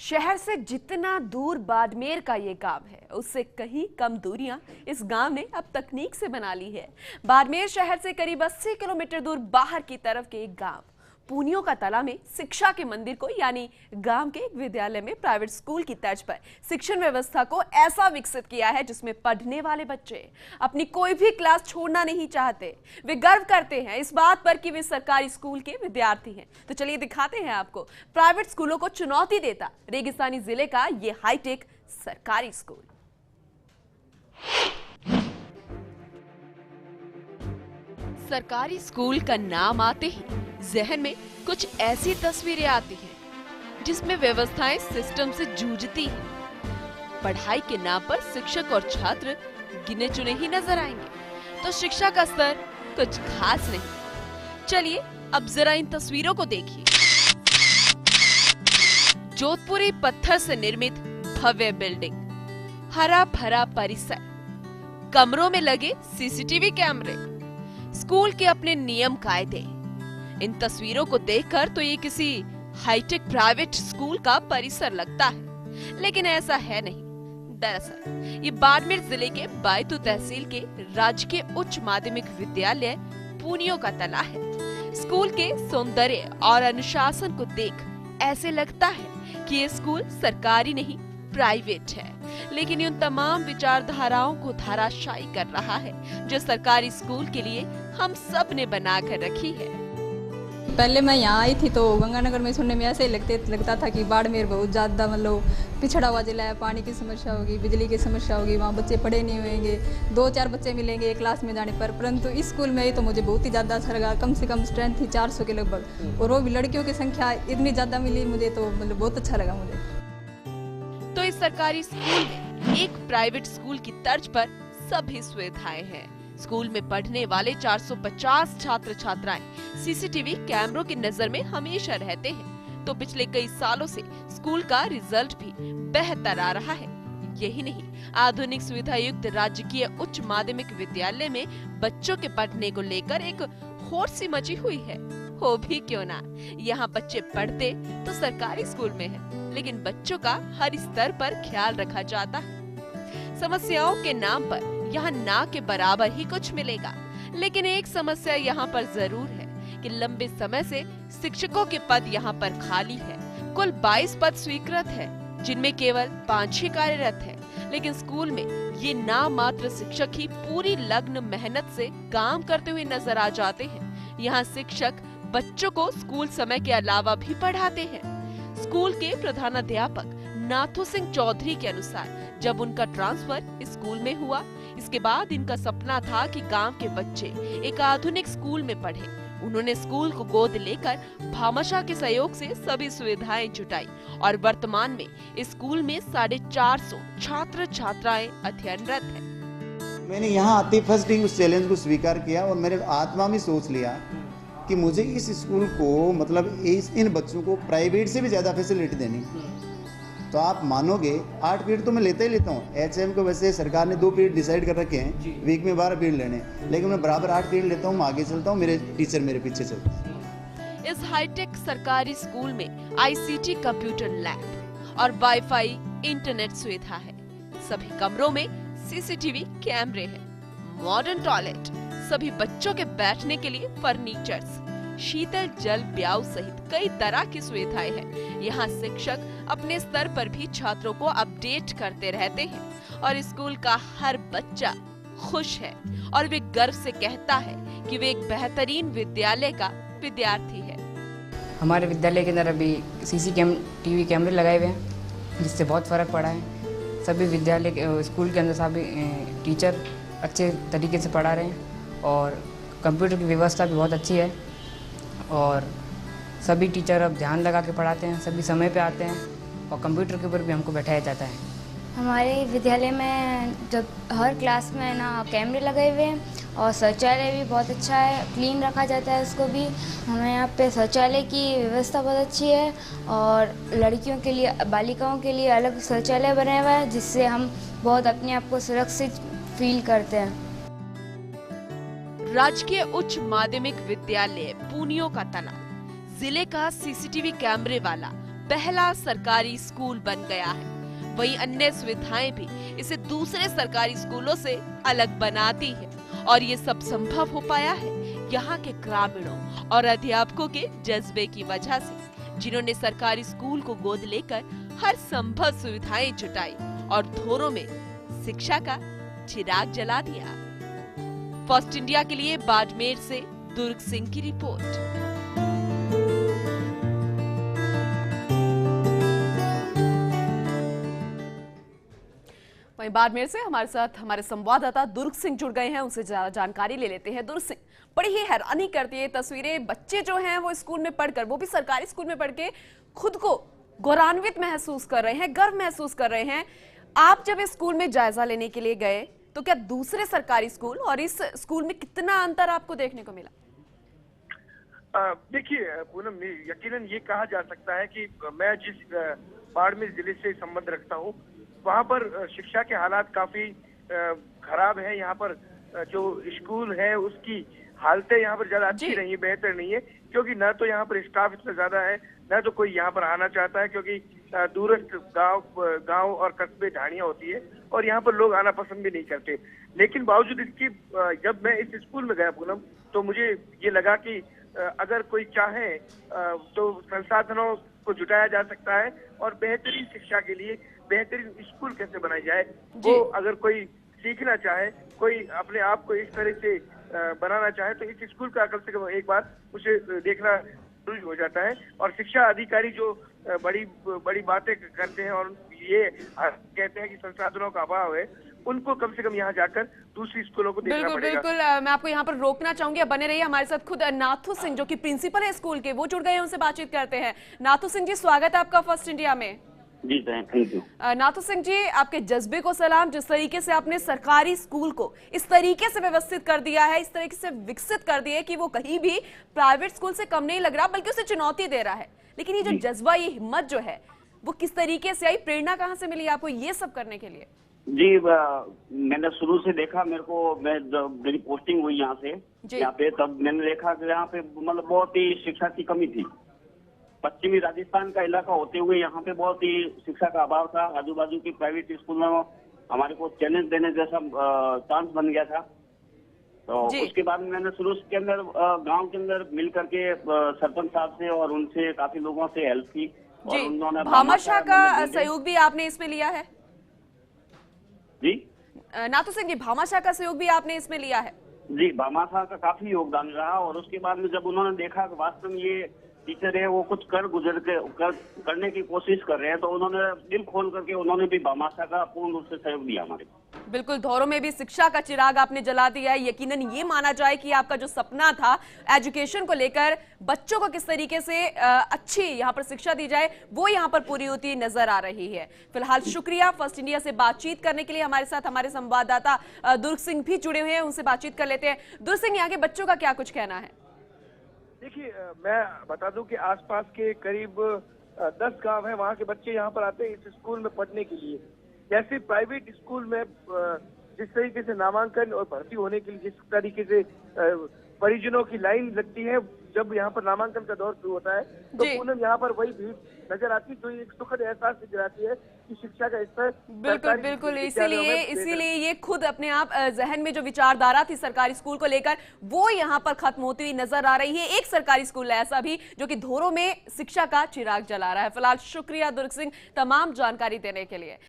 शहर से जितना दूर बाड़मेर का ये गांव है, उससे कहीं कम दूरियां इस गांव ने अब तकनीक से बना ली है। बाड़मेर शहर से करीब 80 किलोमीटर दूर बाहर की तरफ के एक गांव पूनियों का तला में शिक्षा के मंदिर को यानी गांव के एक विद्यालय में प्राइवेट स्कूल की तर्ज पर शिक्षण व्यवस्था को ऐसा विकसित किया है जिसमें पढ़ने वाले बच्चे अपनी कोई भी क्लास छोड़ना नहीं चाहते। वे गर्व करते हैं इस बात पर कि वे सरकारी स्कूल के विद्यार्थी हैं। तो चलिए दिखाते हैं आपको प्राइवेट स्कूलों को चुनौती देता रेगिस्तानी जिले का ये हाईटेक सरकारी स्कूल। सरकारी स्कूल का नाम आते ही जहन में कुछ ऐसी तस्वीरें आती हैं जिसमें व्यवस्थाएं सिस्टम से जूझती हैं। पढ़ाई के नाम पर शिक्षक और छात्र गिने चुने ही नजर आएंगे, तो शिक्षा का स्तर कुछ खास नहीं। चलिए अब जरा इन तस्वीरों को देखिए। जोधपुरी पत्थर से निर्मित भव्य बिल्डिंग, हरा भरा परिसर, कमरों में लगे सीसीटीवी कैमरे, स्कूल के अपने नियम कायदे। इन तस्वीरों को देखकर तो ये किसी हाईटेक प्राइवेट स्कूल का परिसर लगता है, लेकिन ऐसा है नहीं। दरअसल ये बाड़मेर जिले के बायतू तहसील के राजकीय उच्च माध्यमिक विद्यालय पूनियों का तला है। स्कूल के सौंदर्य और अनुशासन को देख ऐसे लगता है कि ये स्कूल सरकारी नहीं प्राइवेट है, लेकिन उन तमाम विचारधाराओं को धराशायी कर रहा है जो सरकारी स्कूल के लिए हम सब ने बना कर रखी है। पहले मैं यहाँ आई थी तो गंगानगर में सुनने में ऐसे ही लगता था कि बाड़मेर बहुत ज़्यादा मतलब पिछड़ा हुआ जिला है, पानी की समस्या होगी, बिजली की समस्या होगी, वहाँ बच्चे पढ़े नहीं होंगे, 2-4 बच्चे मिलेंगे एक क्लास में जाने पर। परंतु इस स्कूल में ही तो मुझे बहुत ही ज़्यादा अच्छा लगा। कम से कम स्ट्रेंथ थी 400 के लगभग, और वो भी लड़कियों की संख्या इतनी ज़्यादा मिली मुझे, तो मतलब बहुत अच्छा लगा मुझे। तो इस सरकारी स्कूल में एक प्राइवेट स्कूल की तर्ज पर सभी सुविधाएं हैं। स्कूल में पढ़ने वाले 450 छात्र छात्राएं सीसीटीवी कैमरों की नजर में हमेशा रहते हैं। तो पिछले कई सालों से स्कूल का रिजल्ट भी बेहतर आ रहा है। यही नहीं, आधुनिक सुविधा युक्त राजकीय उच्च माध्यमिक विद्यालय में बच्चों के पढ़ने को लेकर एक होड़ सी मची हुई है। हो भी क्यों ना, यहाँ बच्चे पढ़ते तो सरकारी स्कूल में है, लेकिन बच्चों का हर स्तर पर ख्याल रखा जाता है। समस्याओं के नाम पर यहाँ ना के बराबर ही कुछ मिलेगा, लेकिन एक समस्या यहाँ पर जरूर है कि लंबे समय से शिक्षकों के पद यहाँ पर खाली है। कुल 22 पद स्वीकृत है, जिनमें केवल 5 कार्यरत है, लेकिन स्कूल में ये नाम मात्र शिक्षक ही पूरी लगन मेहनत से काम करते हुए नजर आ जाते हैं। यहाँ शिक्षक बच्चों को स्कूल समय के अलावा भी पढ़ाते हैं। स्कूल के प्रधानाध्यापक नाथू सिंह चौधरी के अनुसार जब उनका ट्रांसफर इस स्कूल में हुआ, इसके बाद इनका सपना था कि गांव के बच्चे एक आधुनिक स्कूल में पढ़े। उन्होंने स्कूल को गोद लेकर भामाशाह के सहयोग से सभी सुविधाएं जुटाई और वर्तमान में इस स्कूल में 450 छात्र छात्राएं अध्ययनरत हैं। मैंने यहाँ आते फर्स्ट डे उस चैलेंज को स्वीकार किया और मेरे आत्मा में सोच लिया कि मुझे इस स्कूल को मतलब इन बच्चों को प्राइवेट से भी ज़्यादा फैसिलिटी देनी। तो आप मानोगे 8 पीरियड तो मैं लेता ही लेता हूँ। एचएम को वैसे सरकार ने 2 पीरियड डिसाइड कर रखे हैं, वीक में 12 पीरियड लेने, लेकिन मैं बराबर 8 पीरियड लेता हूँ। आगे चलता हूँ, मेरे टीचर मेरे पीछे चलते हैं। इस हाईटेक सरकारी स्कूल में आईसीटी कंप्यूटर लैब और वाईफाई इंटरनेट सुविधा है। सभी कमरों में सीसीटीवी कैमरे हैं, मॉडर्न टॉयलेट, सभी बच्चों के बैठने के लिए फर्नीचर्स, शीतल जल ब्याव सहित कई तरह की सुविधाएं हैं। यहाँ शिक्षक अपने स्तर पर भी छात्रों को अपडेट करते रहते हैं और स्कूल का हर बच्चा खुश है और वे गर्व से कहता है कि वे एक बेहतरीन विद्यालय का विद्यार्थी है। हमारे विद्यालय के अंदर अभी सीसीटीवी कैमरे लगाए हुए हैं, जिससे बहुत फर्क पड़ा है। सभी विद्यालय स्कूल के अंदर सभी टीचर अच्छे तरीके से पढ़ा रहे हैं और कंप्यूटर की व्यवस्था भी बहुत अच्छी है और सभी टीचर अब ध्यान लगा के पढ़ाते हैं, सभी समय पे आते हैं और कंप्यूटर के ऊपर भी हमको बैठाया जाता है। हमारे विद्यालय में जब हर क्लास में ना कैमरे लगे हुए हैं और शौचालय भी बहुत अच्छा है, क्लीन रखा जाता है उसको भी। हमें यहाँ पे शौचालय की व्यवस्था बहुत अच्छी है और लड़कियों के लिए, बालिकाओं के लिए अलग शौचालय बनाया हुआ है, जिससे हम बहुत अपने आप को सुरक्षित फील करते हैं। राजकीय उच्च माध्यमिक विद्यालय पूनियों का तला जिले का सीसीटीवी कैमरे वाला पहला सरकारी स्कूल बन गया है। वहीं अन्य सुविधाएं भी इसे दूसरे सरकारी स्कूलों से अलग बनाती है और ये सब संभव हो पाया है यहाँ के ग्रामीणों और अध्यापकों के जज्बे की वजह से, जिन्होंने सरकारी स्कूल को गोद लेकर हर संभव सुविधाएं जुटाई और धोरों में शिक्षा का चिराग जला दिया। फर्स्ट इंडिया के लिए बाड़मेर से दुर्ग सिंह की रिपोर्ट। वहीं बाड़मेर से हमारे साथ हमारे संवाददाता दुर्ग सिंह जुड़ गए हैं, उनसे जानकारी ले लेते हैं। दुर्ग सिंह, बड़ी ही हैरानी करती है तस्वीरें। बच्चे जो हैं वो स्कूल में पढ़कर, वो भी सरकारी स्कूल में पढ़ के खुद को गौरवान्वित महसूस कर रहे हैं, गर्व महसूस कर रहे हैं। आप जब इस स्कूल में जायजा लेने के लिए गए तो क्या दूसरे सरकारी स्कूल और इस स्कूल में कितना अंतर आपको देखने को मिला? देखिए पूनम, यकीनन ये कहा जा सकता है कि मैं जिस बाड़मेर जिले से संबंध रखता हूँ वहाँ पर शिक्षा के हालात काफी खराब है। यहाँ पर जो स्कूल है उसकी हालतें यहाँ पर ज्यादा अच्छी नहीं है, बेहतर नहीं है, क्योंकि न तो यहाँ पर स्टाफ इतना ज्यादा है, न तो कोई यहाँ पर आना चाहता है, क्योंकि दूरस्थ गांव और कस्बे ढाणियां होती है और यहाँ पर लोग आना पसंद भी नहीं करते। लेकिन बावजूद इसकी जब मैं इस स्कूल में गया पूनम, तो मुझे ये लगा कि अगर कोई चाहे तो संसाधनों को जुटाया जा सकता है और बेहतरीन शिक्षा के लिए बेहतरीन स्कूल कैसे बनाई जाए, वो अगर कोई सीखना चाहे, कोई अपने आप को इस तरह से बनाना चाहे, तो इस स्कूल का कम से कम एक बार उसे देखना जरूरी हो जाता है। और शिक्षा अधिकारी जो बड़ी बातें करते हैं और ये कहते हैं कि संसाधनों का अभाव है, उनको कम से कम यहाँ जाकर दूसरी स्कूलों को देखना पड़ेगा। बिल्कुल, मैं आपको यहाँ पर रोकना चाहूंगी, बने रहिए हमारे साथ। खुद नाथू सिंह जो कि प्रिंसिपल है स्कूल के, वो जुड़ गए हैं, उनसे बातचीत करते हैं। नाथू सिंह जी, स्वागत है आपका फर्स्ट इंडिया में। जी थैंक यू। नाथू सिंह जी, आपके जज्बे को सलाम। जिस तरीके से आपने सरकारी स्कूल को इस तरीके से व्यवस्थित कर दिया है, इस तरीके से विकसित कर दिया है कि वो कहीं भी प्राइवेट स्कूल से कम नहीं लग रहा, बल्कि उसे चुनौती दे रहा है। लेकिन ये जो जज्बा, ये हिम्मत जो है, वो किस तरीके से आई? प्रेरणा कहाँ से मिली आपको ये सब करने के लिए? जी, मैंने शुरू से देखा, जब मेरी पोस्टिंग हुई यहाँ पे, तब मैंने देखा कि यहाँ पे मतलब बहुत ही शिक्षा की कमी थी। पश्चिमी राजस्थान का इलाका होते हुए यहाँ पे बहुत ही शिक्षा का अभाव था। आजू बाजू के प्राइवेट स्कूलों में हमारे को चैलेंज देने जैसा चांस बन गया था। तो उसके बाद मैंने शुरू के अंदर गांव के अंदर मिल करके सरपंच साहब से और उनसे काफी लोगों से हेल्प की और उन्होंने भामाशाह का सहयोग भी आपने इसमें लिया है? जी नाथू सिंह जी, भामाशाह का सहयोग भी आपने इसमें लिया है? जी, भामाशाह का काफी योगदान रहा। और उसके बाद में जब उन्होंने देखा कि वास्तव में ये टीचर है वो कुछ करने की कोशिश कर रहे हैं, तो उन्होंने दिल खोल करके उन्होंने भी भामाशाह का पूर्ण रूप से सहयोग दिया हमारे। बिल्कुल, धौरों में भी शिक्षा का चिराग आपने जला दिया है। यकीनन ये माना जाए कि आपका जो सपना था एजुकेशन को लेकर, बच्चों को किस तरीके से अच्छी यहाँ पर शिक्षा दी जाए, वो यहाँ पर पूरी होती नजर आ रही है। फिलहाल शुक्रिया फर्स्ट इंडिया से बातचीत करने के लिए। हमारे साथ हमारे संवाददाता दुर्ग सिंह भी जुड़े हुए हैं, उनसे बातचीत कर लेते हैं। दुर्ग सिंह, यहाँ के बच्चों का क्या कुछ कहना है? देखिए, मैं बता दूं कि आसपास के करीब 10 गांव हैं, वहां के बच्चे यहाँ पर आते हैं इस स्कूल में पढ़ने के लिए। जैसे प्राइवेट स्कूल में जिस तरीके से नामांकन और भर्ती होने के लिए जिस तरीके से परिजनों की लाइन लगती है जब यहाँ पर नामांकन का दौर शुरू होता है, तो पूनम यहाँ पर वही भीड़ नजर आती है, जो एक सुखद एहसास दिलाती है कि शिक्षा का स्तर बिल्कुल। इसीलिए ये खुद अपने आप जहन में जो विचारधारा थी सरकारी स्कूल को लेकर, वो यहाँ पर खत्म होती हुई नजर आ रही है। एक सरकारी स्कूल है ऐसा भी जो कि धोरों में शिक्षा का चिराग जला रहा है। फिलहाल शुक्रिया दुर्ग सिंह तमाम जानकारी देने के लिए।